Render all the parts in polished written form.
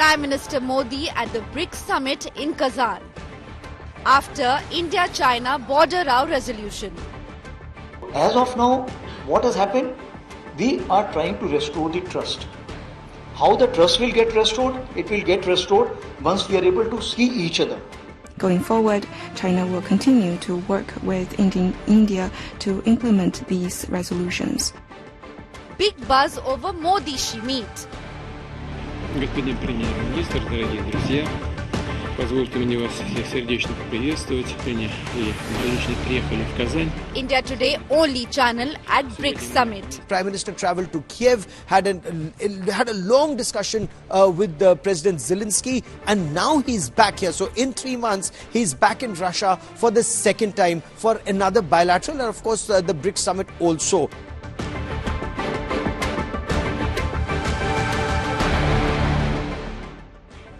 Prime Minister Modi at the BRICS summit in Kazan after India-China border row resolution. As of now, what has happened? We are trying to restore the trust. How the trust will get restored? It will get restored once we are able to see each other. Going forward, China will continue to work with India to implement these resolutions. Big buzz over Modi-Xi meet. Господин премьер-министр, дорогие друзья, позвольте мне вас всех сердечно поприветствовать. Мы лично приехали в Казань. India Today only channel at BRICS summit. Prime Minister travelled to Kiev, had a long discussion with President Zelensky, and now he's back here. So in 3 months, he's back in Russia for the second time for another bilateral, and of course the BRICS summit also.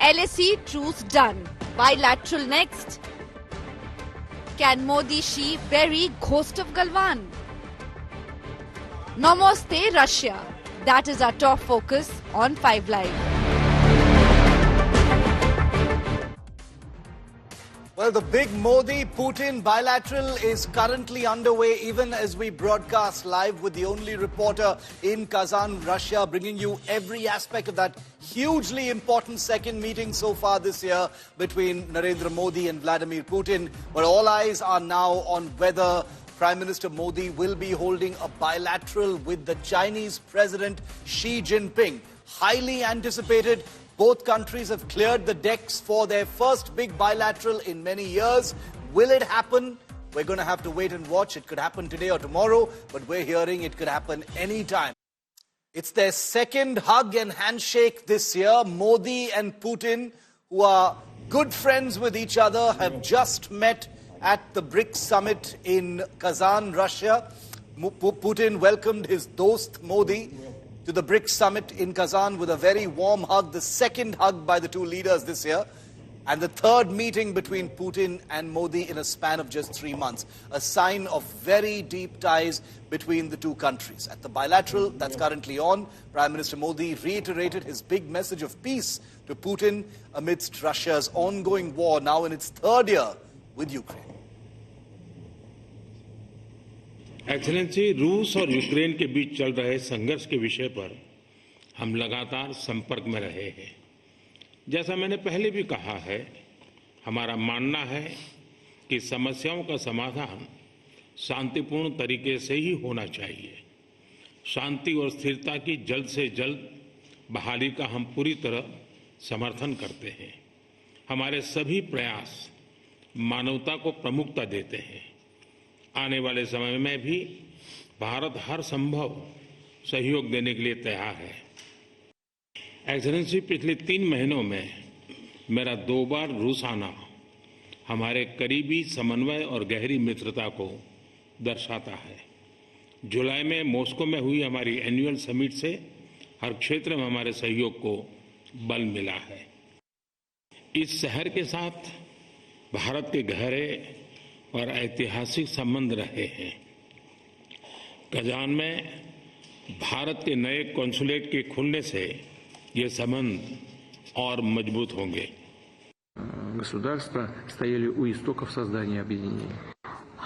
LAC truce done. Bilateral next. Can Modi-Xi bury ghost of Galwan? Namaste Russia. That is our top focus on 5 Live. Well, the big Modi-Putin bilateral is currently underway even as we broadcast live with the only reporter in Kazan, Russia, bringing you every aspect of that hugely important second meeting so far this year between Narendra Modi and Vladimir Putin. But all eyes are now on whether Prime Minister Modi will be holding a bilateral with the Chinese President Xi Jinping. Highly anticipated. Both countries have cleared the decks for their first big bilateral in many years. Will it happen? We're going to have to wait and watch. It could happen today or tomorrow, but we're hearing it could happen anytime. It's their second hug and handshake this year. Modi and Putin, who are good friends with each other, have just met at the BRICS summit in Kazan, Russia. Putin welcomed his dost Modi to the BRICS summit in Kazan with a very warm hug, the second hug by the two leaders this year, and the third meeting between Putin and Modi in a span of just 3 months, a sign of very deep ties between the two countries. At the bilateral that's currently on, Prime Minister Modi reiterated his big message of peace to Putin amidst Russia's ongoing war, now in its third year with Ukraine. Excellency, रूस और Ukraine के बीच चल रहे संघर्ष के विषय पर हम लगातार संपर्क में रहे हैं। जैसा मैंने पहले भी कहा है, हमारा मानना है कि समस्याओं का समाधान शांतिपूर्ण तरीके से ही होना चाहिए। शांति और स्थिरता की जल्द से जल्द बहाली का हम पूरी तरह समर्थन करते हैं। हमारे सभी प्रयास मानवता को प्रमुखता देते हैं। आने वाले समय में भी भारत हर संभव सहयोग देने के लिए तैयार है। एक्सेलेंसी, पिछले 3 महीनों में मेरा 2 बार रूस आना हमारे करीबी समन्वय और गहरी मित्रता को दर्शाता है। जुलाई में मॉस्को में हुई हमारी एनुअल समिट से हर क्षेत्र में हमारे सहयोग को बल मिला है। इस शहर के साथ भारत के गहरे और ऐतिहासिक संबंध रहे हैं। कजान में भारत के नए कॉन्सुलेट के खुलने से ये संबंध और मजबूत होंगे। Государства стояли у истоков создания объединения.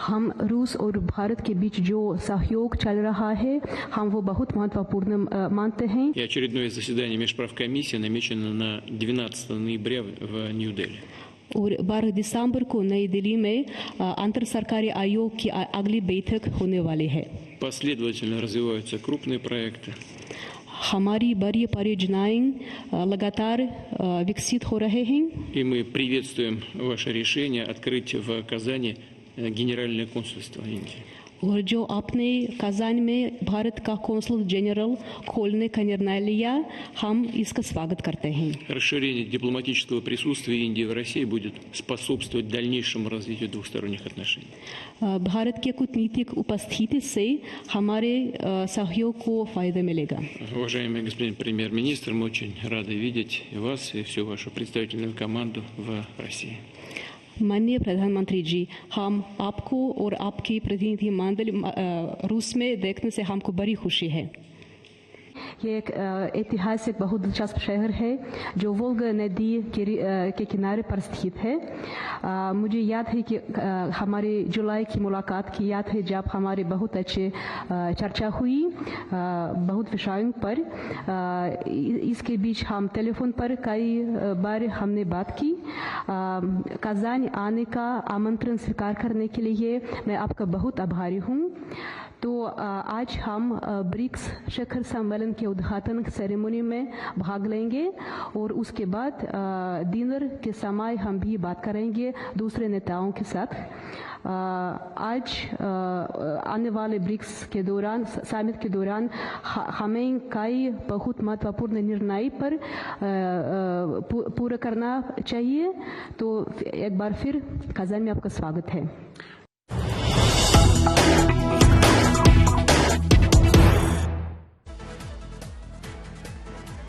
हम रूस और भारत के बीच जो सहयोग चल रहा है, हम वो बहुत महत्वपूर्ण मानते हैं। И очередное заседание межправкомиссии намечено на 12 ноября в Нью-Дели. और 12 दिसंबर को नई दिल्ली में अंतर सरकारी आयोग की अगली बैठक होने वाली है। Последовательно развиваются крупные проекты. हमारी बड़ी परियोजनाएं लगातार विकसित हो रहे हैं। И мы приветствуем ваше решение открыть в Казани Генеральное консульство Индии. और जो आपने कजान में भारत का कौंसल जनरल खोलने का निर्णय लिया, हम इसका स्वागत करते हैं। Расширение дипломатического присутствия Индии в России будет способствовать дальнейшему развитию двусторонних отношений. भारत के कूटनीतिक उपस्थिति से हमारे सहयोग को फायदा मिलेगा। Уважаемый господин премьер-министр, мы очень рады видеть вас и всю вашу представительную команду в России. माननीय प्रधानमंत्री जी, हम आपको और आपकी प्रतिनिधि मंडल रूस में देखने से हमको बड़ी खुशी है। ये एक ऐतिहासिक बहुत दिलचस्प शहर है जो वोल्गा नदी के किनारे पर स्थित है। मुझे याद है कि हमारे जुलाई की मुलाकात की याद है जब हमारी बहुत अच्छी चर्चा हुई बहुत विषयों पर। इसके बीच हम टेलीफोन पर कई बार हमने बात की। कजान आने का आमंत्रण स्वीकार करने के लिए मैं आपका बहुत आभारी हूँ। तो आज हम ब्रिक्स शिखर सम्मेलन के उद्घाटन सेरेमनी में भाग लेंगे और उसके बाद डिनर के समय हम भी बात करेंगे दूसरे नेताओं के साथ। आज आने वाले ब्रिक्स के दौरान समिट के दौरान हमें कई बहुत महत्वपूर्ण निर्णय पर पूरा करना चाहिए। तो एक बार फिर कजान में आपका स्वागत है।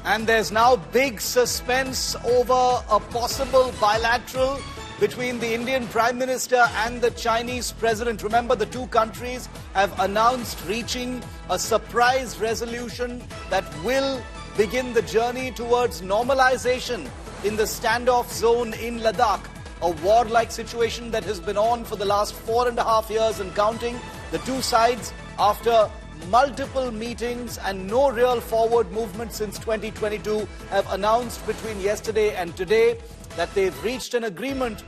And there's now big suspense over a possible bilateral between the Indian Prime Minister and the Chinese President. Remember, the two countries have announced reaching a surprise resolution that will begin the journey towards normalization in the standoff zone in Ladakh, a war-like situation that has been on for the last 4.5 years and counting. The two sides, after multiple meetings and no real forward movement since 2022, have announced between yesterday and today that they've reached an agreement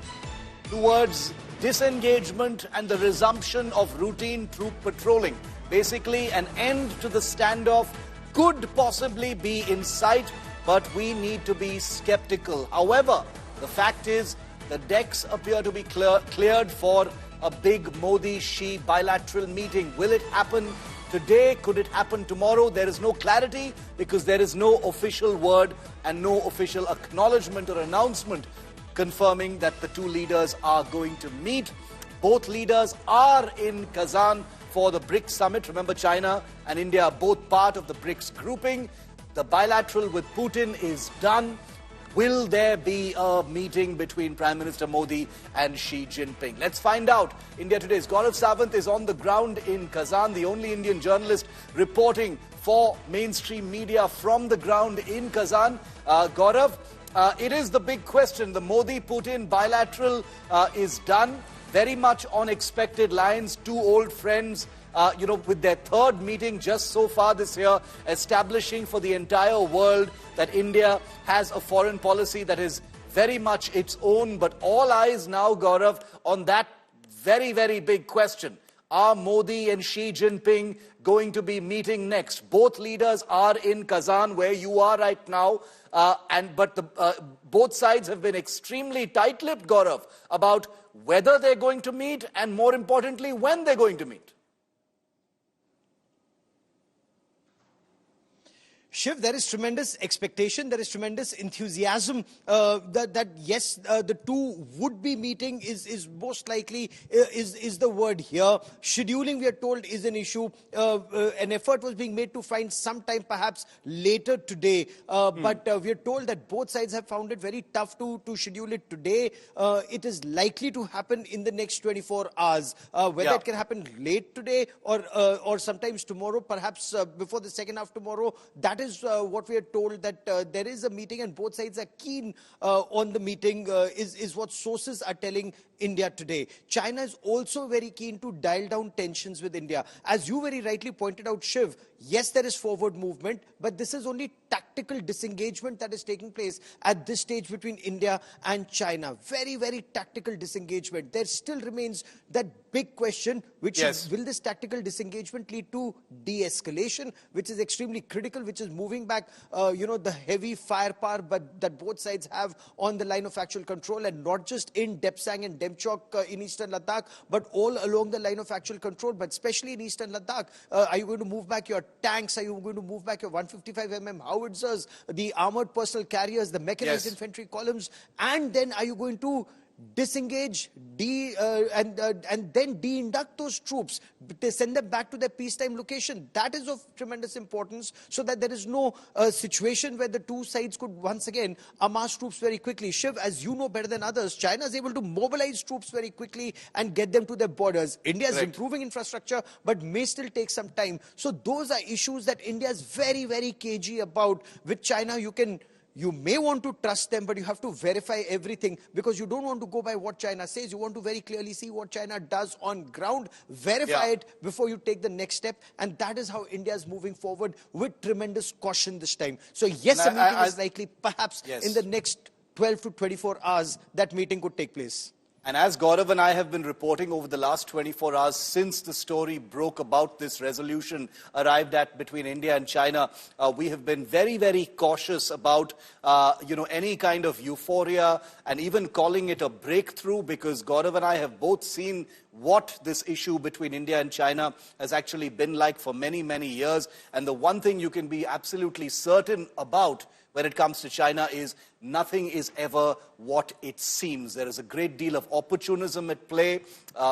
towards disengagement and the resumption of routine troop patrolling. Basically, an end to the standoff could possibly be in sight, but we need to be skeptical. However, the fact is the decks appear to be cleared for a big Modi-Xi bilateral meeting. Will it happen today? Could it happen tomorrow? There is no clarity because there is no official word and no official acknowledgement or announcement confirming that the two leaders are going to meet. Both leaders are in Kazan for the BRICS summit. Remember, China and India are both part of the BRICS grouping. The bilateral with Putin is done. Will there be a meeting between Prime Minister Modi and Xi Jinping? Let's find out. India Today's Gaurav Sawant is on the ground in Kazan, the only Indian journalist reporting for mainstream media from the ground in Kazan. Gaurav, it is the big question. The Modi-Putin bilateral is done. Very much on expected lines. Two old friends, with their third meeting just so far this year, establishing for the entire world that India has a foreign policy that is very much its own. But all eyes now, Gaurav, on that very, very big question. Are Modi and Xi Jinping going to be meeting next? Both leaders are in Kazan, where you are right now. But both sides have been extremely tight-lipped, Gaurav, about whether they're going to meet and, more importantly, when they're going to meet. Shiv, there is tremendous expectation, there is tremendous enthusiasm that yes, the two would be meeting is most likely is the word here. Scheduling, we are told, is an issue. An effort was being made to find some time perhaps later today. But we are told that both sides have found it very tough to schedule it today. It is likely to happen in the next 24 hours. Whether it can happen late today or sometimes tomorrow, perhaps before the second half tomorrow, that is what we are told, that there is a meeting and both sides are keen on the meeting, is what sources are telling India today. China is also very keen to dial down tensions with India. As you very rightly pointed out, Shiv, yes, there is forward movement, but this is only tactical disengagement that is taking place at this stage between India and China. Very, very tactical disengagement. There still remains that big question, which is, will this tactical disengagement lead to de-escalation, which is extremely critical, which is moving back, the heavy firepower that both sides have on the line of actual control, and not just in Depsang and Demchok in eastern Ladakh, but all along the line of actual control, but especially in eastern Ladakh. Are you going to move back your tanks? Are you going to move back your 155mm howitzers, the armored personnel carriers, the mechanized infantry columns? And then are you going to disengage and then de-induct those troops, they send them back to their peacetime location. That is of tremendous importance, so that there is no situation where the two sides could once again amass troops very quickly. Shiv, as you know better than others, China is able to mobilize troops very quickly and get them to their borders. India is improving infrastructure, but may still take some time. So those are issues that India is very, very cagey about. With China, you may want to trust them, but you have to verify everything, because you don't want to go by what China says. You want to very clearly see what China does on ground, verify it before you take the next step. And that is how India is moving forward, with tremendous caution this time. So yes, a meeting is likely. Perhaps in the next 12 to 24 hours, that meeting could take place. And as Gaurav and I have been reporting over the last 24 hours since the story broke about this resolution arrived at between India and China, we have been very, very cautious about, any kind of euphoria and even calling it a breakthrough, because Gaurav and I have both seen what this issue between India and China has actually been like for many, many years. And the one thing you can be absolutely certain about when it comes to China is nothing is ever what it seems. There is a great deal of opportunism at play.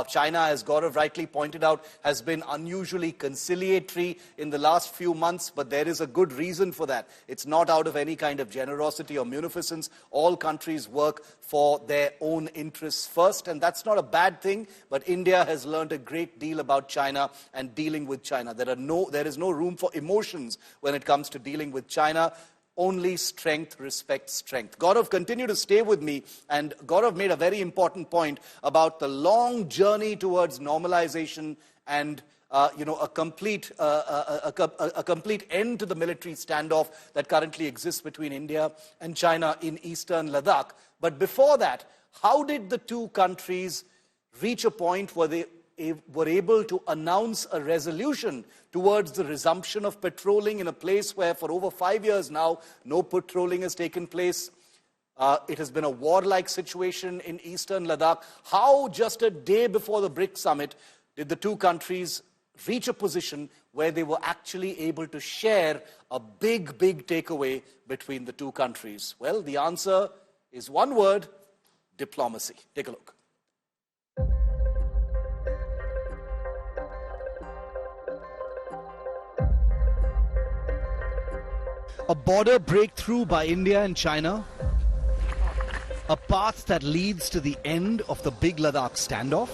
China, as Gaurav rightly pointed out, has been unusually conciliatory in the last few months, but there is a good reason for that. It's not out of any kind of generosity or munificence. All countries work for their own interests first, and that's not a bad thing, but India has learned a great deal about China and dealing with China. There is no room for emotions when it comes to dealing with China. Only strength respects strength. Gaurav, continue to stay with me. And Gaurav made a very important point about the long journey towards normalization and a complete end to the military standoff that currently exists between India and China in eastern Ladakh. But before that, how did the two countries reach a point where they were able to announce a resolution towards the resumption of patrolling in a place where for over 5 years now, no patrolling has taken place? It has been a warlike situation in eastern Ladakh. How, just a day before the BRICS summit, did the two countries reach a position where they were actually able to share a big, big takeaway between the two countries? Well, the answer is one word: diplomacy. Take a look. A border breakthrough by India and China, a path that leads to the end of the big Ladakh standoff.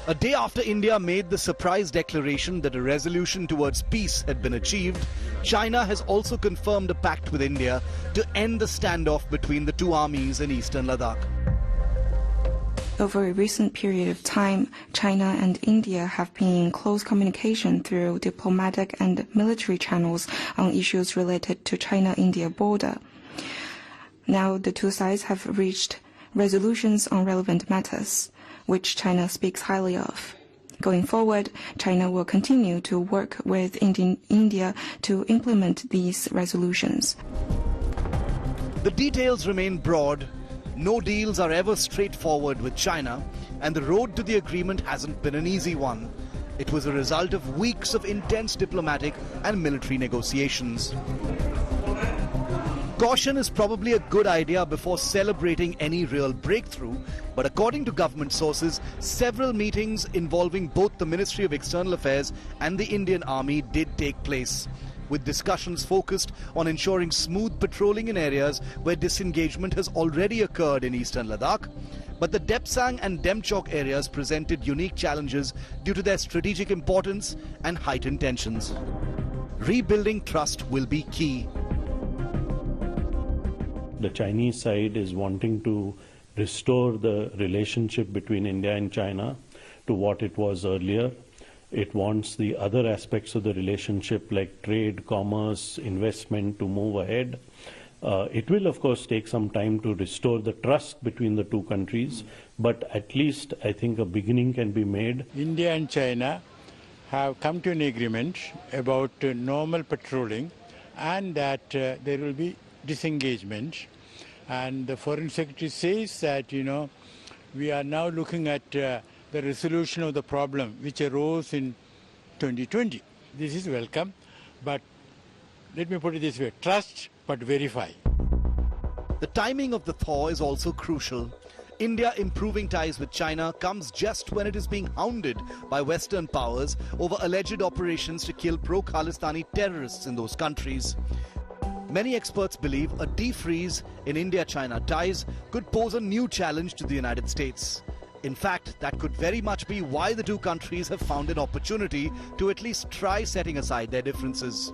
A day after India made the surprise declaration that a resolution towards peace had been achieved, China has also confirmed a pact with India to end the standoff between the two armies in eastern Ladakh. Over a recent period of time, China and India have been in close communication through diplomatic and military channels on issues related to China-India border. Now the two sides have reached resolutions on relevant matters, which China speaks highly of. Going forward, China will continue to work with India to implement these resolutions. The details remain broad. No deals are ever straightforward with China, and the road to the agreement hasn't been an easy one. It was a result of weeks of intense diplomatic and military negotiations. Caution is probably a good idea before celebrating any real breakthrough, but according to government sources, several meetings involving both the Ministry of External Affairs and the Indian Army did take place, with discussions focused on ensuring smooth patrolling in areas where disengagement has already occurred in eastern Ladakh. But the Depsang and Demchok areas presented unique challenges due to their strategic importance and heightened tensions. Rebuilding trust will be key. The Chinese side is wanting to restore the relationship between India and China to what it was earlier. It wants the other aspects of the relationship like trade, commerce, investment to move ahead. It will, of course, take some time to restore the trust between the two countries, but at least I think a beginning can be made. India and China have come to an agreement about normal patrolling and that there will be disengagement. And the Foreign Secretary says that, we are now looking at the resolution of the problem which arose in 2020. This is welcome, but let me put it this way: trust but verify. The timing of the thaw is also crucial. India improving ties with China comes just when it is being hounded by Western powers over alleged operations to kill pro-Khalistani terrorists in those countries. Many experts believe a defreeze in India-China ties could pose a new challenge to the United States. In fact, that could very much be why the two countries have found an opportunity to at least try setting aside their differences.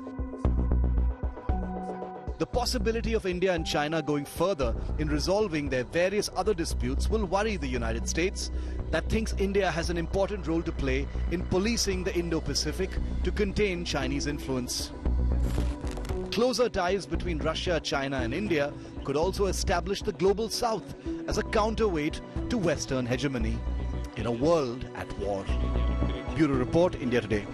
The possibility of India and China going further in resolving their various other disputes will worry the United States, that thinks India has an important role to play in policing the Indo-Pacific to contain Chinese influence. Closer ties between Russia, China and India could also establish the global south as a counterweight to Western hegemony in a world at war. Bureau Report, India Today.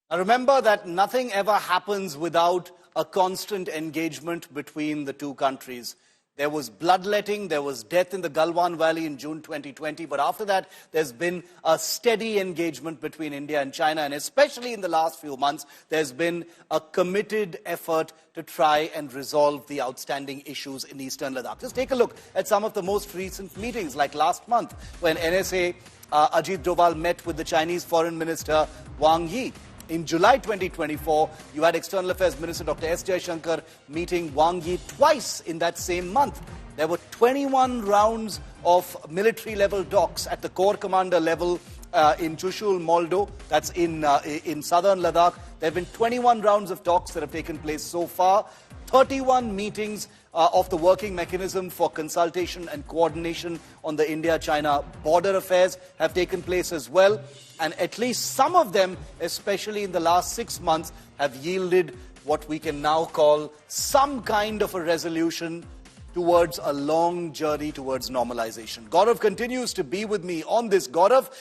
Now remember that nothing ever happens without a constant engagement between the two countries. There was bloodletting, there was death in the Galwan Valley in June 2020, but after that there's been a steady engagement between India and China, and especially in the last few months there's been a committed effort to try and resolve the outstanding issues in eastern Ladakh. Just take a look at some of the most recent meetings, like last month when NSA Ajit Doval met with the Chinese Foreign Minister Wang Yi. In July 2024, you had External Affairs Minister Dr. S. Jaishankar meeting Wang Yi twice in that same month. There were 21 rounds of military-level talks at the Corps Commander level in Chushul, Moldo, that's in southern Ladakh. There have been 21 rounds of talks that have taken place so far. 31 meetings of the working mechanism for consultation and coordination on the India-China border affairs have taken place as well. And at least some of them, especially in the last 6 months, have yielded what we can now call some kind of a resolution towards a long journey towards normalization. Gaurav continues to be with me on this. Gaurav,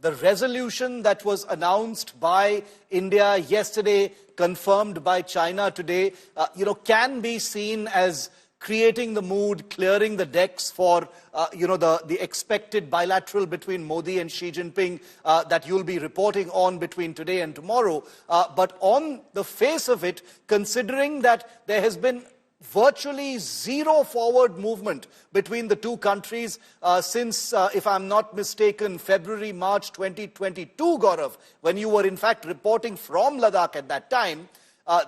the resolution that was announced by India yesterday, confirmed by China today, can be seen as creating the mood, clearing the decks for, the expected bilateral between Modi and Xi Jinping that you'll be reporting on between today and tomorrow. But on the face of it, considering that there has been virtually zero forward movement between the two countries since, if I'm not mistaken, February, March 2022, Gaurav, when you were in fact reporting from Ladakh at that time,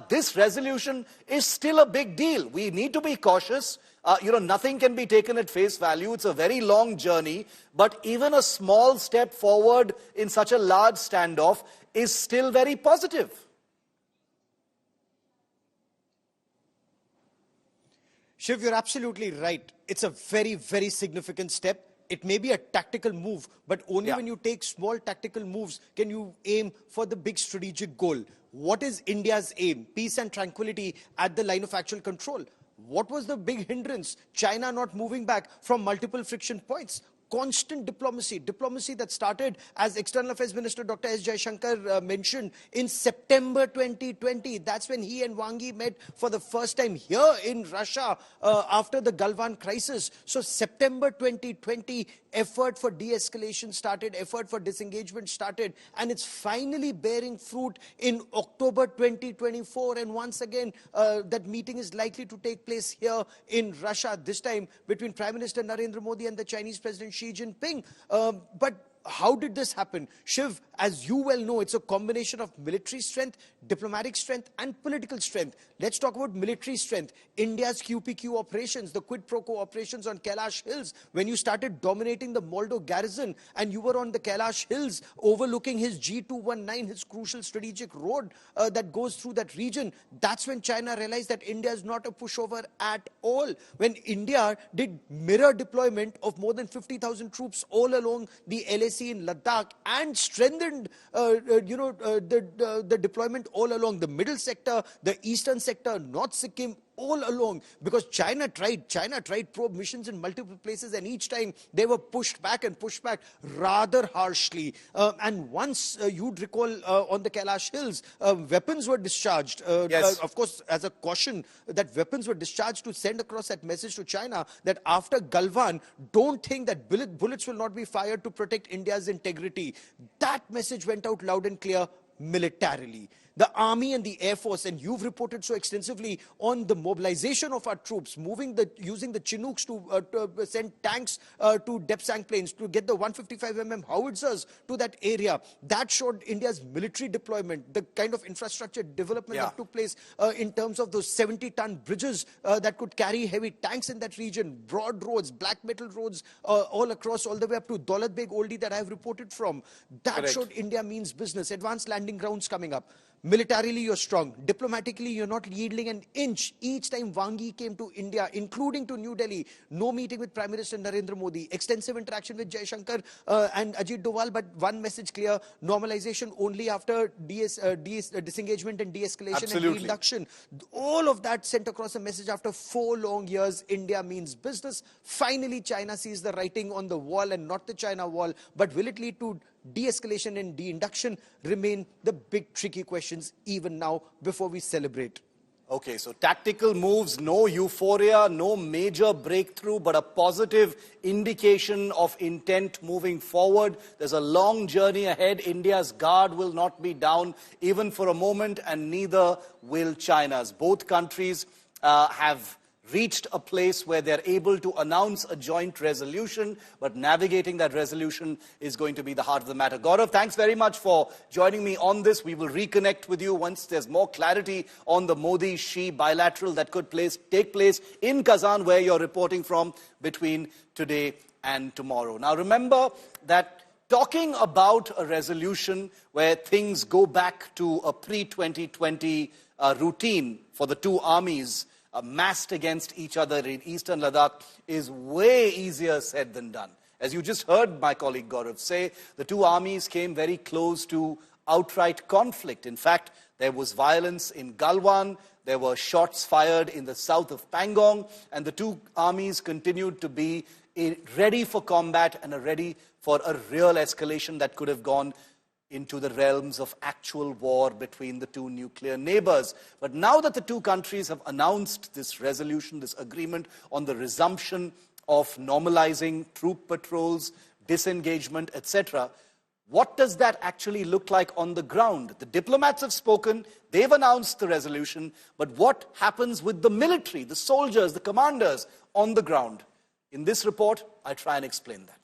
this resolution is still a big deal. We need to be cautious. Nothing can be taken at face value. It's a very long journey, but even a small step forward in such a large standoff is still very positive. Shiv, you're absolutely right. It's a very, very significant step. It may be a tactical move, but only when you take small tactical moves can you aim for the big strategic goal. What is India's aim? Peace and tranquility at the line of actual control. What was the big hindrance? China not moving back from multiple friction points. Constant diplomacy that started, as External Affairs Minister Dr. S. Jaishankar mentioned, in September 2020. That's when he and Wang Yi met for the first time here in Russia after the Galwan crisis. So September 2020, effort for de-escalation started, effort for disengagement started, and it's finally bearing fruit in October 2024. And once again, that meeting is likely to take place here in Russia, this time between Prime Minister Narendra Modi and the Chinese President Xi Jinping. But how did this happen? Shiv, as you well know, it's a combination of military strength, diplomatic strength and political strength. Let's talk about military strength. India's QPQ operations, the quid pro quo operations on Kailash Hills, when you started dominating the Moldo garrison and you were on the Kailash Hills overlooking his G219, his crucial strategic road that goes through that region, that's when China realized that India is not a pushover at all. When India did mirror deployment of more than 50,000 troops all along the LAC in Ladakh and strengthened the deployment all along the middle sector, the eastern sector, North Sikkim, all along, because China tried probe missions in multiple places, and each time they were pushed back rather harshly. And once you'd recall on the Kailash Hills, weapons were discharged. Yes. Of course, as a caution, that weapons were discharged to send across that message to China that after Galwan, don't think that bullets will not be fired to protect India's integrity. That message went out loud and clear militarily. the army and the air force, and you've reported so extensively on the mobilization of our troops, using the Chinooks to send tanks to Depsang plains, to get the 155mm howitzers to that area. That showed India's military deployment, the kind of infrastructure development that took place in terms of those 70-ton bridges that could carry heavy tanks in that region, broad roads, black metal roads all across, all the way up to Daulat Beg Oldie that I've reported from. That showed India means business. Advanced landing grounds coming up. Militarily, you're strong. Diplomatically, you're not yielding an inch. Each time Wang Yi came to India, including to New Delhi, no meeting with Prime Minister Narendra Modi, extensive interaction with Jaishankar and Ajit Doval, but one message clear: normalization only after disengagement and de-escalation and reinduction. All of that sent across a message after 4 long years. India means business. Finally, China sees the writing on the wall and not the China wall. But will it lead to de-escalation and de-induction remain the big tricky questions even now before we celebrate? Okay, so tactical moves, no euphoria, no major breakthrough, but a positive indication of intent moving forward. There's a long journey ahead. India's guard will not be down even for a moment, and neither will China's. Both countries have reached a place where they're able to announce a joint resolution, but navigating that resolution is going to be the heart of the matter. Gaurav, thanks very much for joining me on this. We will reconnect with you once there's more clarity on the Modi-Xi bilateral that could take place in Kazan, where you're reporting from, between today and tomorrow. Now remember that talking about a resolution where things go back to a pre-2020 routine for the two armies massed against each other in eastern Ladakh is way easier said than done. As you just heard my colleague Gaurav say, the two armies came very close to outright conflict. In fact, there was violence in Galwan, there were shots fired in the south of Pangong, and the two armies continued to be ready for combat and ready for a real escalation that could have gone into the realms of actual war between the two nuclear neighbors. But now that the two countries have announced this resolution, this agreement on the resumption of normalizing troop patrols, disengagement, etc., what does that actually look like on the ground? The diplomats have spoken, they've announced the resolution, but what happens with the military, the soldiers, the commanders on the ground? In this report, I try and explain that.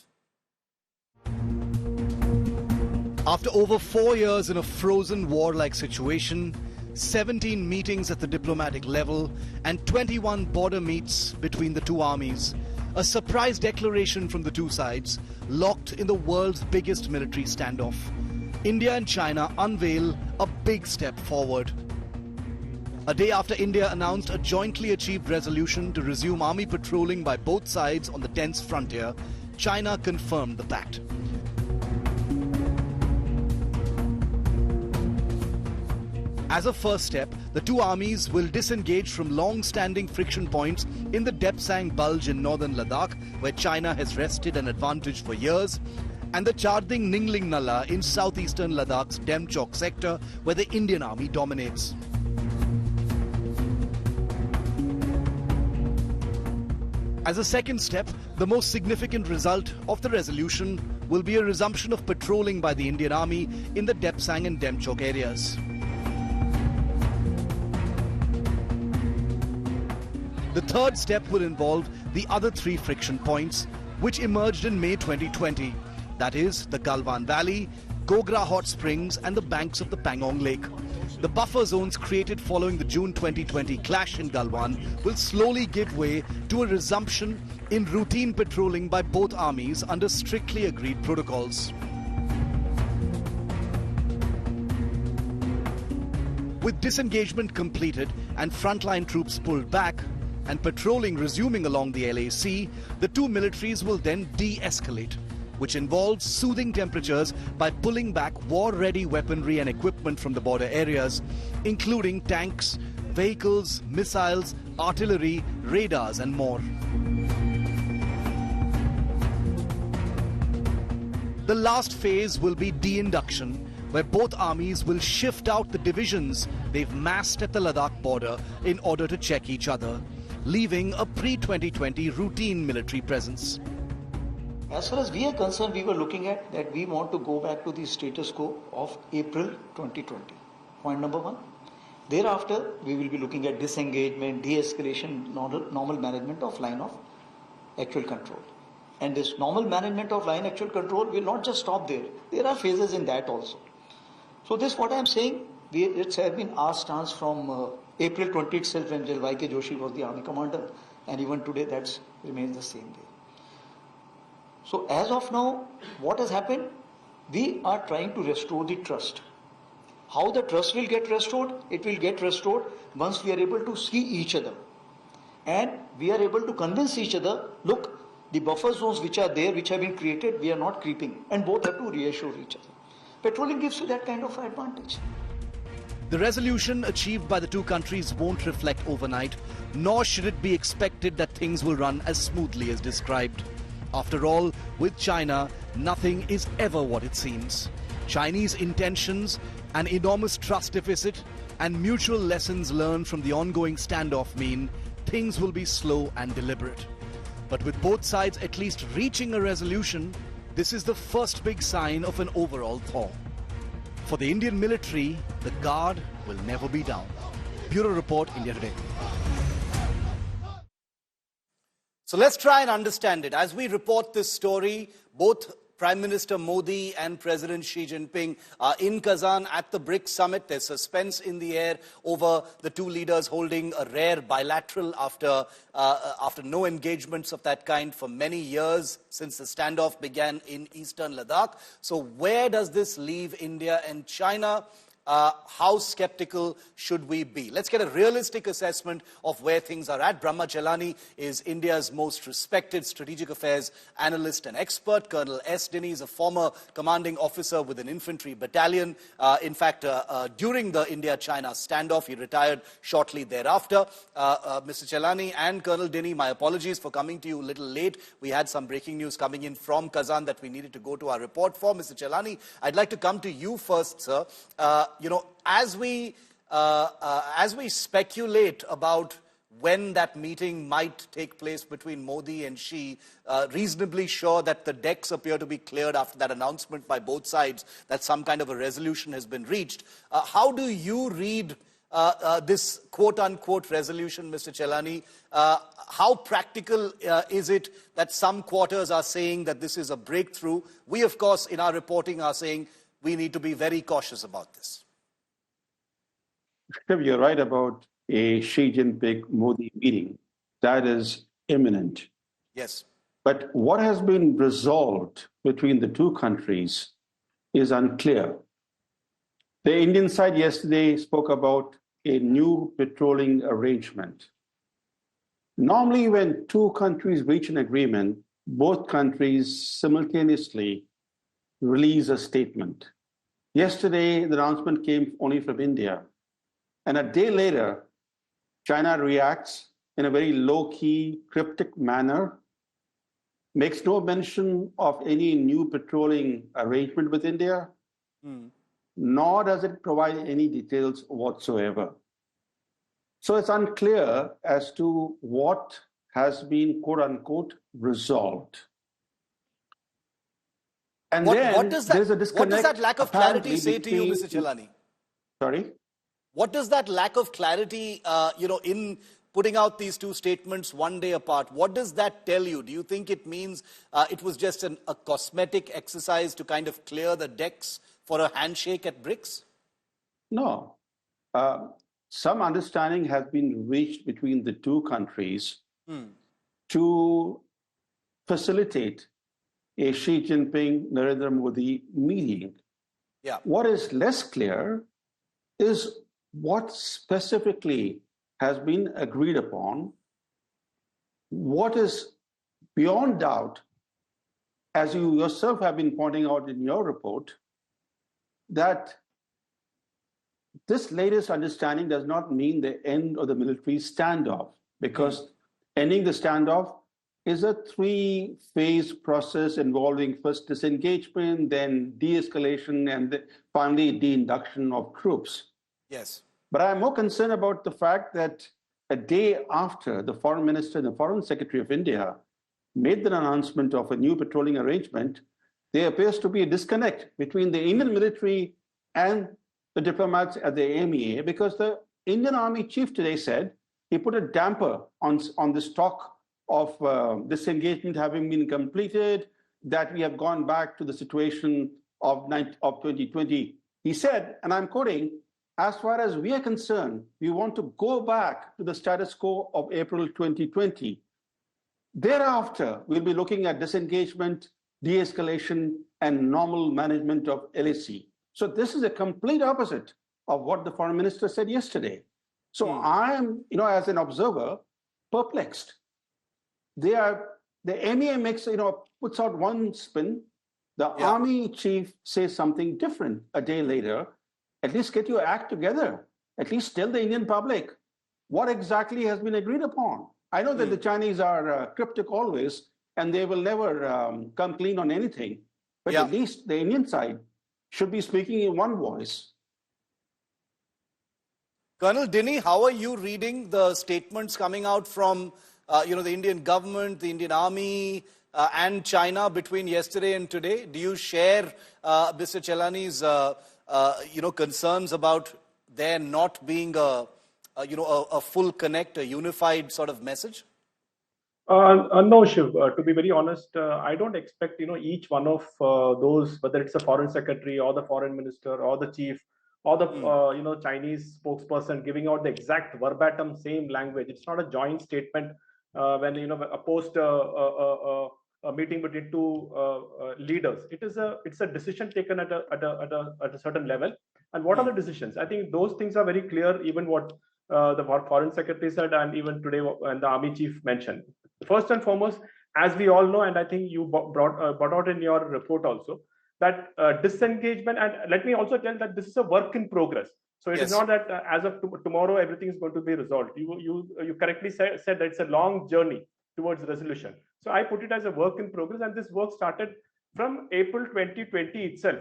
After over 4 years in a frozen war-like situation, 17 meetings at the diplomatic level, and 21 border meets between the two armies, a surprise declaration from the two sides, locked in the world's biggest military standoff, India and China unveil a big step forward. A day after India announced a jointly achieved resolution to resume army patrolling by both sides on the tense frontier, China confirmed the pact. As a first step, the two armies will disengage from long-standing friction points in the Depsang Bulge in northern Ladakh, where China has wrested an advantage for years, and the Charding Ningling Nala in southeastern Ladakh's Demchok sector, where the Indian army dominates. As a second step, the most significant result of the resolution will be a resumption of patrolling by the Indian army in the Depsang and Demchok areas. The third step will involve the other 3 friction points, which emerged in May 2020. That is, the Galwan Valley, Gogra Hot Springs and the banks of the Pangong Lake. The buffer zones created following the June 2020 clash in Galwan will slowly give way to a resumption in routine patrolling by both armies under strictly agreed protocols. With disengagement completed and frontline troops pulled back, and patrolling resuming along the LAC, the two militaries will then de-escalate, which involves soothing temperatures by pulling back war-ready weaponry and equipment from the border areas, including tanks, vehicles, missiles, artillery, radars and more. The last phase will be de-induction, where both armies will shift out the divisions they've massed at the Ladakh border in order to check each other, leaving a pre-2020 routine military presence. As far as we are concerned, we were looking at that we want to go back to the status quo of April 2020. Point number one. Thereafter, we will be looking at disengagement, de-escalation, normal management of line of actual control. And this normal management of line actual control will not just stop there. There are phases in that also. So this what I am saying, it's have been our stance from April 20 itself when General Y.K. Joshi was the army commander, and even today that remains the same way. So as of now, what has happened? We are trying to restore the trust. How the trust will get restored? It will get restored once we are able to see each other. And we are able to convince each other, look, the buffer zones which are there, which have been created, we are not creeping. And both have to reassure each other. Petroling gives you that kind of advantage. The resolution achieved by the two countries won't reflect overnight, nor should it be expected that things will run as smoothly as described. After all, with China, nothing is ever what it seems. Chinese intentions, an enormous trust deficit, and mutual lessons learned from the ongoing standoff mean things will be slow and deliberate. But with both sides at least reaching a resolution, this is the first big sign of an overall thaw. For the Indian military, the guard will never be down. Bureau Report, India Today. So let's try and understand it. As we report this story, both Prime Minister Modi and President Xi Jinping are in Kazan at the BRICS summit. There's suspense in the air over the two leaders holding a rare bilateral after no engagements of that kind for many years since the standoff began in eastern Ladakh. So where does this leave India and China? How skeptical should we be? Let's get a realistic assessment of where things are at. Brahma Chelani is India's most respected strategic affairs analyst and expert. Colonel S. Dinny is a former commanding officer with an infantry battalion. In fact, during the India-China standoff, he retired shortly thereafter. Mr. Chelani and Colonel Dinny, my apologies for coming to you a little late. We had some breaking news coming in from Kazan that we needed to go to our report for. Mr. Chelani, I'd like to come to you first, sir. You know, as we speculate about when that meeting might take place between Modi and Xi, reasonably sure that the decks appear to be cleared after that announcement by both sides that some kind of a resolution has been reached. How do you read this quote-unquote resolution, Mr. Chelani? How practical is it that some quarters are saying that this is a breakthrough? We, of course, in our reporting are saying we need to be very cautious about this. You're right about a Xi Jinping-Modi meeting. That is imminent. Yes. But what has been resolved between the two countries is unclear. The Indian side yesterday spoke about a new patrolling arrangement. Normally, when two countries reach an agreement, both countries simultaneously release a statement. Yesterday, the announcement came only from India. And a day later, China reacts in a very low-key, cryptic manner, makes no mention of any new patrolling arrangement with India, nor does it provide any details whatsoever. So it's unclear as to what has been, quote-unquote, resolved. And there's a disconnect. What does that lack of clarity say to you, Mr. Chelani? Sorry? What does that lack of clarity, in putting out these two statements one day apart, what does that tell you? Do you think it means it was just a cosmetic exercise to kind of clear the decks for a handshake at BRICS? No. Some understanding has been reached between the two countries to facilitate a Xi Jinping, Narendra Modi meeting. Yeah. What is less clear is what specifically has been agreed upon, what is beyond doubt, as you yourself have been pointing out in your report, that this latest understanding does not mean the end of the military standoff, because ending the standoff is a three-phase process involving first disengagement, then de-escalation, and finally de-induction of troops. Yes. But I'm more concerned about the fact that a day after the Foreign Minister and the Foreign Secretary of India made the announcement of a new patrolling arrangement, there appears to be a disconnect between the Indian military and the diplomats at the AMEA, because the Indian Army chief today said he put a damper on this talk of disengagement having been completed, that we have gone back to the situation of 2020. He said, and I'm quoting, as far as we are concerned, we want to go back to the status quo of April 2020. Thereafter, we'll be looking at disengagement, de-escalation, and normal management of LAC. So this is a complete opposite of what the foreign minister said yesterday. So I am, as an observer, perplexed. The MEA makes, puts out one spin. The army chief says something different a day later. At least get your act together. At least tell the Indian public what exactly has been agreed upon. I know that the Chinese are cryptic always, and they will never come clean on anything. But at least the Indian side should be speaking in one voice. Colonel Dinny, how are you reading the statements coming out from the Indian government, the Indian army, and China between yesterday and today? Do you share Mr. Chelani's concerns about there not being a full connect, a unified sort of message? No, Shiv. To be very honest, I don't expect each one of those, whether it's a foreign secretary or the foreign minister or the chief or the Chinese spokesperson, giving out the exact verbatim same language. It's not a joint statement when a post a meeting between two leaders. It's a decision taken at a certain level. And what are the decisions? I think those things are very clear. Even what the foreign secretary said, and even today and the army chief mentioned. First and foremost, as we all know, and I think you brought out in your report also, that disengagement, and let me also tell that this is a work in progress. So it is not that as of tomorrow everything is going to be resolved. You correctly said that it's a long journey towards resolution. So I put it as a work in progress, and this work started from April 2020 itself.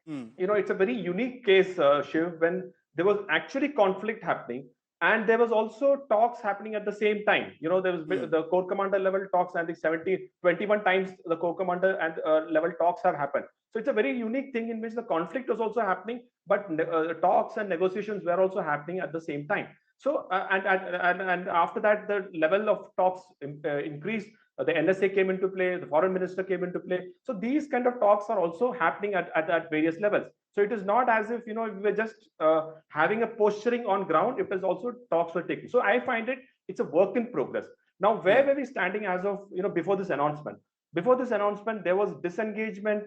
It's a very unique case, Shiv, when there was actually conflict happening, and there was also talks happening at the same time. There was the corps commander level talks, and the 21 times the corps commander and level talks have happened. So it's a very unique thing in which the conflict was also happening, but talks and negotiations were also happening at the same time. So and after that, the level of talks increased. The NSA came into play, the foreign minister came into play. So these kind of talks are also happening at various levels. So it is not as if we were just having a posturing on ground. It is also talks were taken. So I find it's a work in progress. Now, where were we standing as of before this announcement? Before this announcement, there was disengagement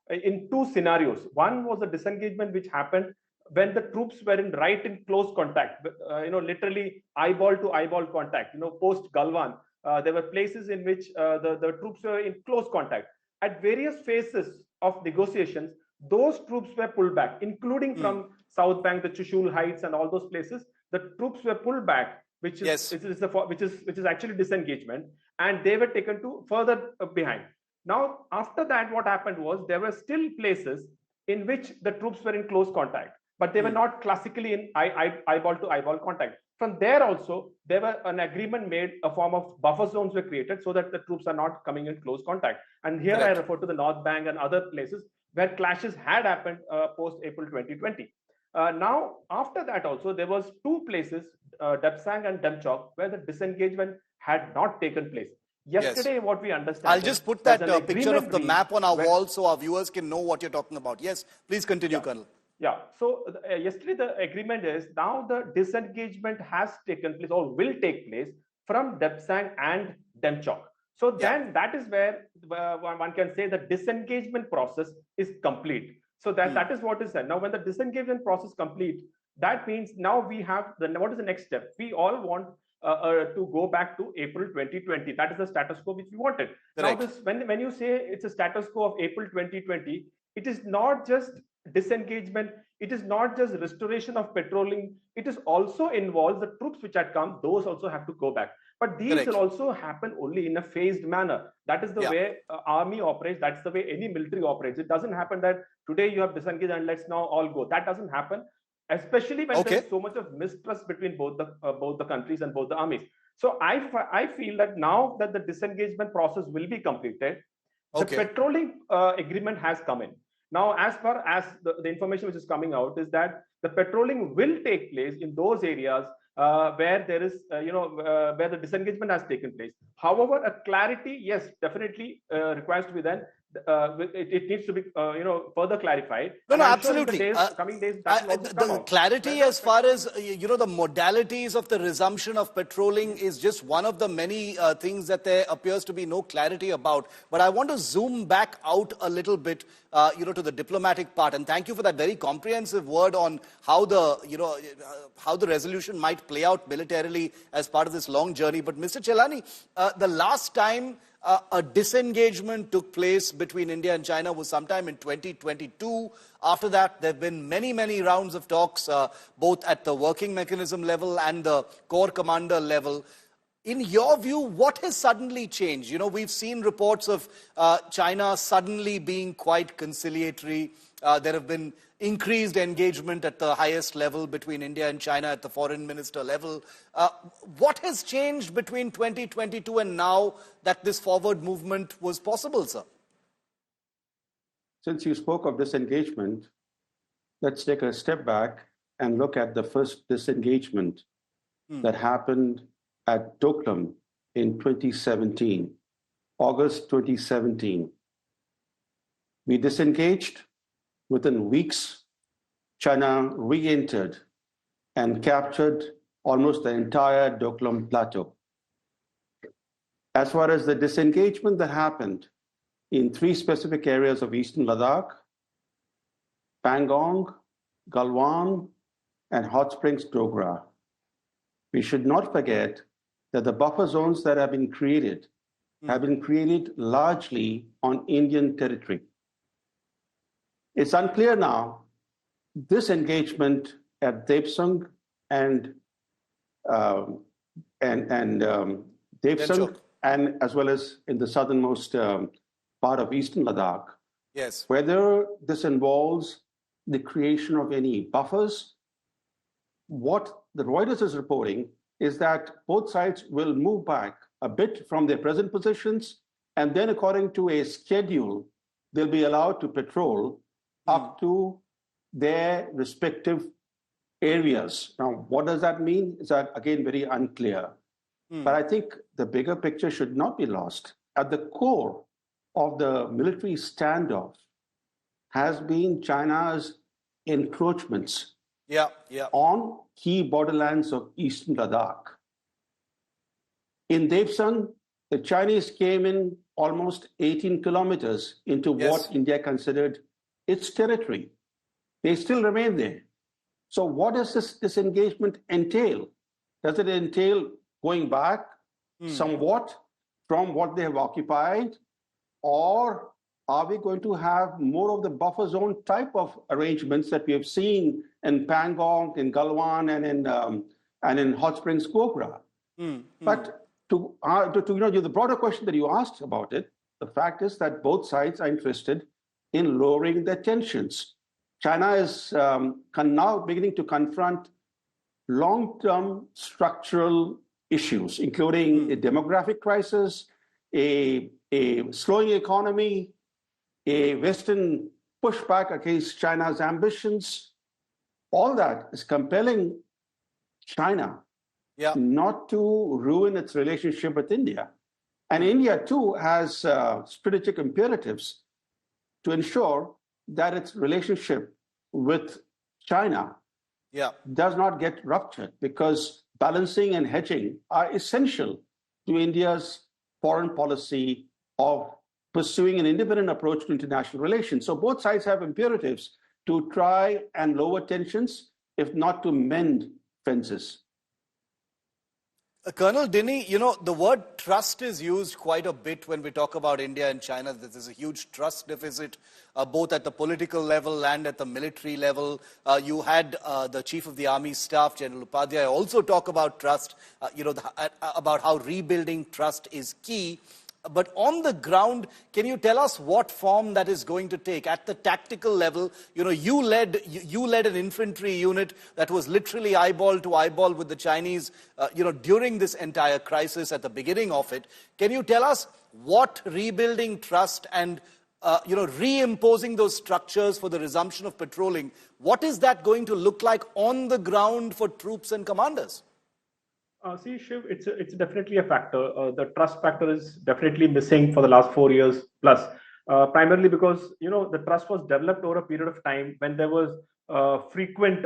in two scenarios. One was a disengagement which happened when the troops were in close contact, literally eyeball to eyeball contact. Post Galwan, there were places in which the troops were in close contact. At various phases of negotiations, those troops were pulled back, including from South Bank, the Chushul Heights, and all those places. The troops were pulled back, which is actually disengagement, and they were taken to further behind. Now, after that, what happened was there were still places in which the troops were in close contact, but they were not classically in eyeball to eyeball contact. From there also, there were an agreement made, a form of buffer zones were created so that the troops are not coming in close contact. And here I refer to the North Bank and other places where clashes had happened post April 2020. Now, after that also, there was two places, Depsang and Demchok, where the disengagement had not taken place. Yesterday, what we understand... I'll just put that picture of the map on our wall so our viewers can know what you're talking about. Yes, please continue, Colonel. Yeah, so yesterday the agreement is now the disengagement has taken place or will take place from Depsang and Demchok. So then that is where one can say the disengagement process is complete. So that is what is said. Now, when the disengagement process complete, that means now we have what is the next step? We all want to go back to April 2020. That is the status quo which we wanted. Now, when you say it's a status quo of April 2020, it is not just disengagement, it is not just restoration of patrolling, it is also involves the troops which had come, those also have to go back. But these will also happen only in a phased manner. That is the way army operates, that's the way any military operates. It doesn't happen that today you have disengaged and let's now all go. That doesn't happen, especially when there is so much of mistrust between both the countries and both the armies. So I feel that now that the disengagement process will be completed, the patrolling agreement has come in. Now, as far as the information which is coming out is that the patrolling will take place in those areas where there is, where the disengagement has taken place. However, a clarity, yes, definitely requires to be then. It needs to be, further clarified. No, I'm absolutely. Sure in the coming days, that will also come the out. clarity as far as, the modalities of the resumption of patrolling is just one of the many things that there appears to be no clarity about. But I want to zoom back out a little bit, to the diplomatic part. And thank you for that very comprehensive word on how the, how the resolution might play out militarily as part of this long journey. But Mr. Chelani, the last time a disengagement took place between India and China was sometime in 2022. After that, there have been many, many rounds of talks, both at the working mechanism level and the corps commander level. In your view, what has suddenly changed? We've seen reports of China suddenly being quite conciliatory. There have been increased engagement at the highest level between India and China at the foreign minister level. What has changed between 2022 and now that this forward movement was possible, sir? Since you spoke of disengagement, let's take a step back and look at the first disengagement that happened at Doklam in 2017, August 2017. We disengaged. Within weeks, China re-entered and captured almost the entire Doklam Plateau. As far as the disengagement that happened in 3 specific areas of eastern Ladakh, Pangong, Galwan, and Hot Springs Dogra, we should not forget that the buffer zones that have been created largely on Indian territory. It's unclear now, this engagement at Depsang and Depsang, and as well as in the southernmost part of eastern Ladakh, yes, whether this involves the creation of any buffers. What the Reuters is reporting is that both sides will move back a bit from their present positions, and then according to a schedule, they'll be allowed to patrol up to their respective areas. Now, what does that mean? Is that, again, very unclear. But I think the bigger picture should not be lost. At the core of the military standoff has been China's encroachments on key borderlands of eastern Ladakh. In Depsang, the Chinese came in almost 18 kilometers into what India considered its territory. They still remain there. So what does this disengagement entail? Does it entail going back somewhat from what they have occupied? Or are we going to have more of the buffer zone type of arrangements that we have seen in Pangong, in Galwan, and in Hot Springs, Dogra? But to the broader question that you asked about it, the fact is that both sides are interested in lowering their tensions. China is now beginning to confront long-term structural issues, including a demographic crisis, a slowing economy, a Western pushback against China's ambitions. All that is compelling China not to ruin its relationship with India. And India, too, has strategic imperatives to ensure that its relationship with China does not get ruptured, because balancing and hedging are essential to India's foreign policy of pursuing an independent approach to international relations. So both sides have imperatives to try and lower tensions, if not to mend fences. Colonel Dinny, the word trust is used quite a bit when we talk about India and China. There's a huge trust deficit, both at the political level and at the military level. You had the Chief of the Army Staff, General Upadhyay, also talk about trust, about how rebuilding trust is key. But on the ground, can you tell us what form that is going to take? At the tactical level, you led an infantry unit that was literally eyeball to eyeball with the Chinese, during this entire crisis at the beginning of it. Can you tell us what rebuilding trust and reimposing those structures for the resumption of patrolling, what is that going to look like on the ground for troops and commanders? See, Shiv, it's definitely a factor. The trust factor is definitely missing for the last 4 years plus, primarily because, the trust was developed over a period of time when there was frequent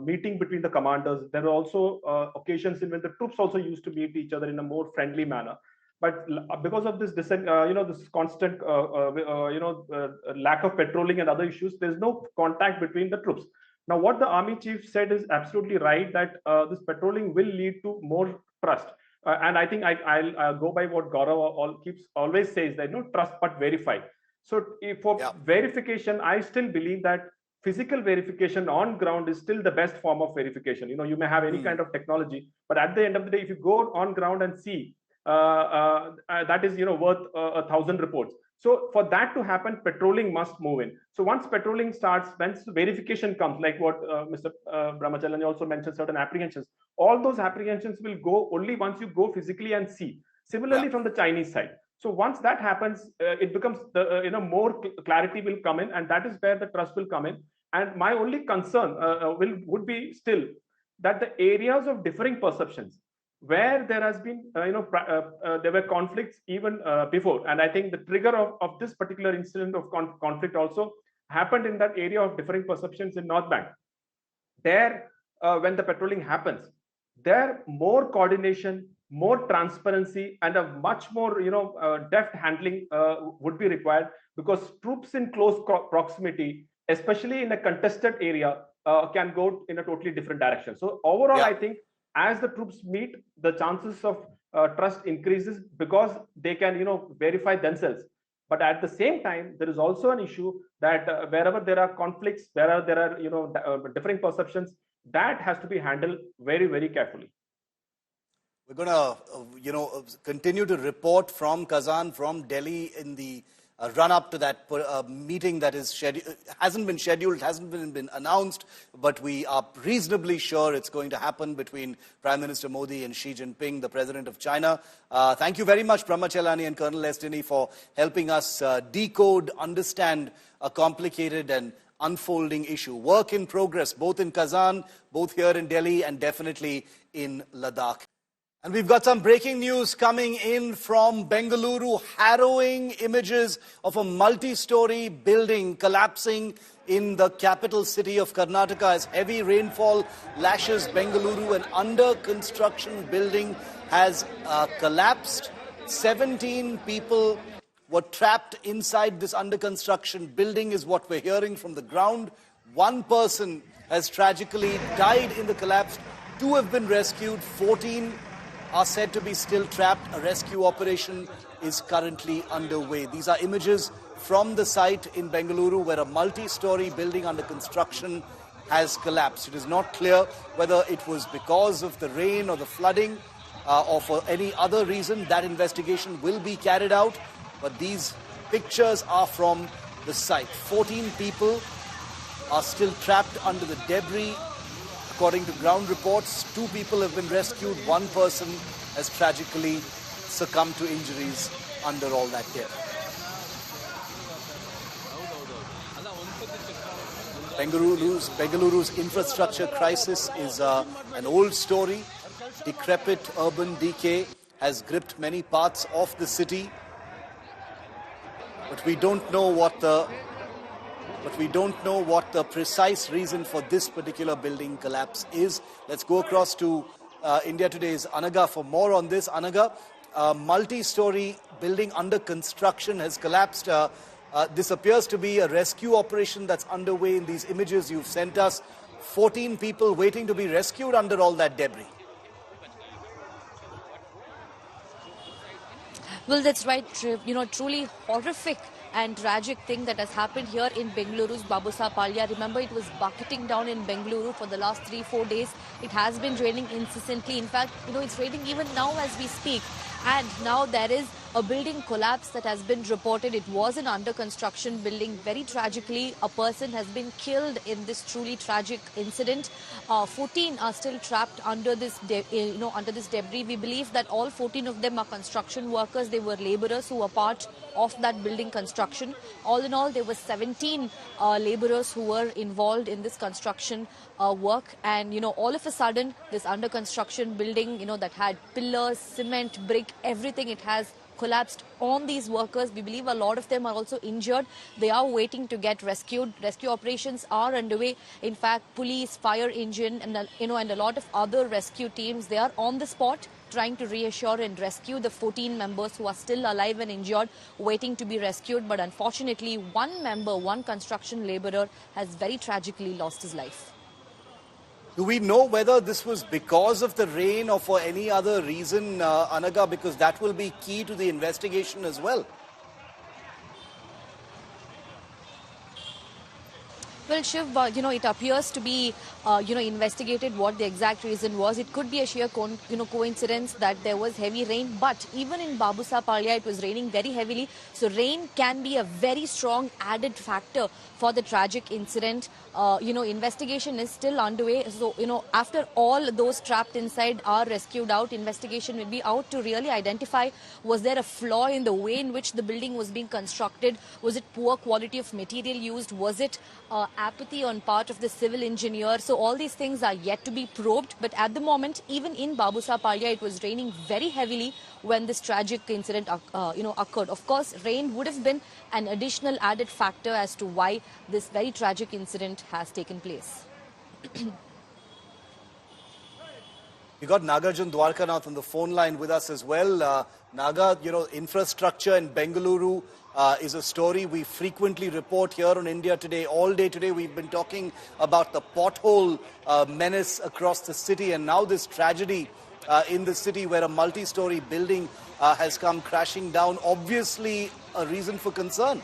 meeting between the commanders. There were also occasions in when the troops also used to meet each other in a more friendly manner. But because of this, this constant, lack of patrolling and other issues, there's no contact between the troops. Now, what the army chief said is absolutely right, that this patrolling will lead to more trust. And I think I'll go by what Gaurav always says, that trust but verify. So for verification, I still believe that physical verification on ground is still the best form of verification. You may have any kind of technology, but at the end of the day, if you go on ground and see, that is worth 1,000 reports. So for that to happen, patrolling must move in. So once patrolling starts, once verification comes, like what Mr. Brahmacharya also mentioned, certain apprehensions, all those apprehensions will go only once you go physically and see. Similarly, from the Chinese side. So once that happens, it becomes more clarity will come in, and that is where the trust will come in. And my only concern would be still that the areas of differing perceptions, where there has been, there were conflicts even before. And I think the trigger of this particular incident of conflict also happened in that area of differing perceptions in North Bank. There, when the patrolling happens, there more coordination, more transparency, and a much more, deft handling would be required, because troops in close proximity, especially in a contested area, can go in a totally different direction. So overall, I think as the troops meet, the chances of trust increases, because they can, verify themselves. But at the same time, there is also an issue that wherever there are conflicts, wherever there are, differing perceptions, that has to be handled very, very carefully. We're going to, continue to report from Kazan, from Delhi, in the run up to that meeting that is hasn't been scheduled, hasn't been announced, but we are reasonably sure it's going to happen between Prime Minister Modi and Xi Jinping, the President of China. Thank you very much, Brahmacharya and Colonel Estini, for helping us decode, understand a complicated and unfolding issue. Work in progress, both in Kazan, both here in Delhi, and definitely in Ladakh. And we've got some breaking news coming in from Bengaluru. Harrowing images of a multi-story building collapsing in the capital city of Karnataka as heavy rainfall lashes Bengaluru. An under-construction building has collapsed. 17 people were trapped inside this under-construction building, is what we're hearing from the ground. One person has tragically died in the collapse. 2 have been rescued. 14 are said to be still trapped. A rescue operation is currently underway. These are images from the site in Bengaluru where a multi-story building under construction has collapsed. It is not clear whether it was because of the rain or the flooding or for any other reason. That investigation will be carried out. But these pictures are from the site. 14 people are still trapped under the debris. According to ground reports, 2 people have been rescued. 1 person has tragically succumbed to injuries under all that debris. Bengaluru's infrastructure crisis is an old story. Decrepit urban decay has gripped many parts of the city. But we don't know what the precise reason for this particular building collapse is. Let's go across to India Today's Anaga for more on this. Anaga, a multi-story building under construction has collapsed. This appears to be a rescue operation that's underway in these images you've sent us. 14 people waiting to be rescued under all that debris. Well, that's right. Truly horrific and tragic thing that has happened here in Bengaluru's Babusapalya. Remember, it was bucketing down in Bengaluru for the last 3-4 days. It has been raining incessantly. In fact, it's raining even now as we speak. And now there is a building collapse that has been reported. It was an under construction building. Very tragically, a person has been killed in this truly tragic incident. 14 are still trapped under this, under this debris. We believe that all 14 of them are construction workers. They were laborers who were part of that building construction. All in all, there were 17 laborers who were involved in this construction work. And, all of a sudden, this under construction building, that had pillars, cement, brick, everything, it has collapsed on these workers. We believe a lot of them are also injured. They are waiting to get rescued. Rescue operations are underway. In fact, police, fire engine, and a lot of other rescue teams, they are on the spot trying to reassure and rescue the 14 members who are still alive and injured, waiting to be rescued. But unfortunately, one construction laborer, has very tragically lost his life. Do we know whether this was because of the rain or for any other reason, Anaga? Because that will be key to the investigation as well. Well, Shiv, it appears to be, investigated what the exact reason was. It could be a sheer, coincidence that there was heavy rain. But even in Babusapalya, it was raining very heavily. So rain can be a very strong added factor for the tragic incident. Investigation is still underway. So, after all those trapped inside are rescued out, investigation will be out to really identify, was there a flaw in the way in which the building was being constructed? Was it poor quality of material used? Was it apathy on part of the civil engineer? So all these things are yet to be probed. But at the moment, even in Babusapalya, it was raining very heavily when this tragic incident occurred. Of course, rain would have been an additional added factor as to why this very tragic incident has taken place. We got Nagarjun Dwarkanath on the phone line with us as well. Naga, infrastructure in Bengaluru is a story we frequently report here on India Today. All day today we've been talking about the pothole menace across the city, and now this tragedy in the city where a multi-story building has come crashing down. Obviously a reason for concern.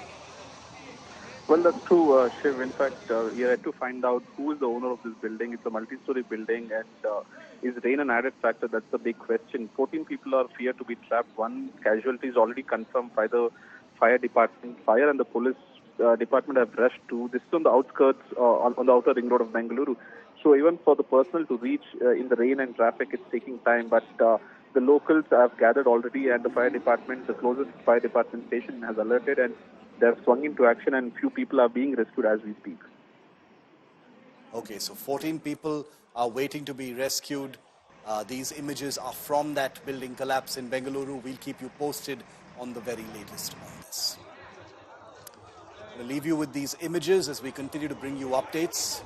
Well, that's true, Shiv. In fact, we had to find out who is the owner of this building. It's a multi-story building, and is rain an added factor? That's the big question. 14 people are feared to be trapped. One casualty is already confirmed by the fire department. Fire and the police department have rushed to. This is on the outskirts, on the outer ring road of Bengaluru. So even for the personnel to reach in the rain and traffic, it's taking time. But the locals have gathered already, and the fire department, the closest fire department station, has alerted, and they have swung into action, and few people are being rescued as we speak. Okay, so 14 people are waiting to be rescued. These images are from that building collapse in Bengaluru. We'll keep you posted on the very latest on this. We'll leave you with these images as we continue to bring you updates.